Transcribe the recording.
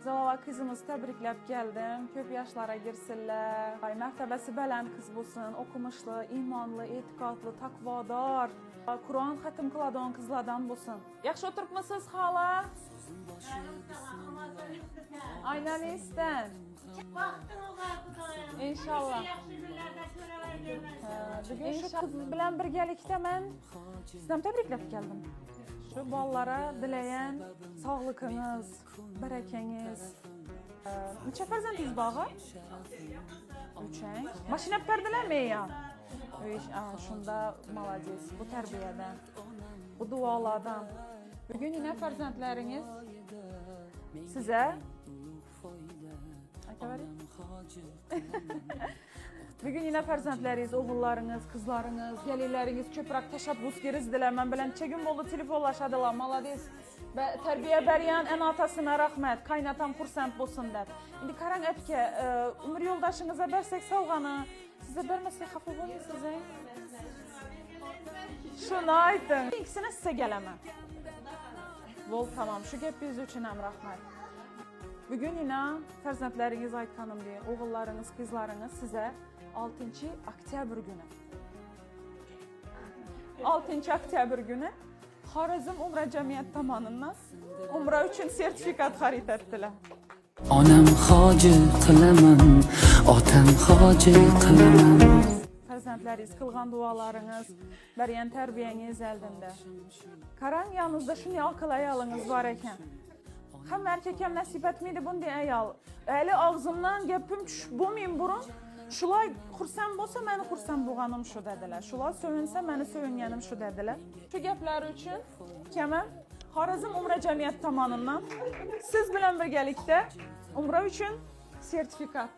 Zalava kızımız təbriklab gəldim. Köp yaşlara girsinlər. Ay, mərtəbəsi baland kız bolsun, okumuşlu, imanlı, etiqadlı, takvadar. Kur'an xatım qıladan qızlardan bolsun. Yaxşı oturubmısınız xala? Aynen istən. İnşallah. Bugün şu kız bilen birgelikdə mən sizdən təbriklab gəldim. Şu ballara dileyen sağlıkınız, berekeniz. Neçə fərzəndiniz bağa? 3. Maşına pərdiler mi ya? Şunda malades, bu tərbiyədən, bu dualardan. Bugün yine fərzəndləriniz sizə Bugün yine fərzəndləriniz, oğullarınız, kızlarınız, gəlirləriniz köpürək təşəbbüs girizdiler. Mən bilən neçə gün oldu telefonlaşadılar, malades. Və tərbiyə bəriyən ən atasına rəhmət, kaynatam xursənd bolsun der. İndi Karan əpkə, ömür yoldaşınıza bərsək savğanı, sizə bərməsək xafa olmayısınız, Şunu aytın. İkisine sizə gələməm. Vol, tamam, şu gəp biz üçün əm rəhmət. Bugün yine fərzəndləriniz aytqanım deyin, oğullarınız, kızlarınız sizə 6 oktyabr günü. 6 oktyabr günü Xorazm Umra Cəmiyyət Tamanından Umra üçün sertifikat xarid etdilər. Anam xacı qilaman, otam xacı qilaman. Fərzəndləriniz, qılğan dualarınız, bəriyən tərbiyəniz əldində. Karan yanınızda şunu akıl ayalınız var ekən. Hem erkekem nasip etmeydi bunu diye ayal. Eli ağzımdan gepim bulmayayım burun. Şulay xursam bolsa məni xursam buğanım şu dediler. Şulay sövünsə məni sövüngenim şu dediler. Şu gepler üçün kəməm Xorazm Umra Cəmiyyət Tamanından siz bilen birgelikdə Umra üçün sertifikat.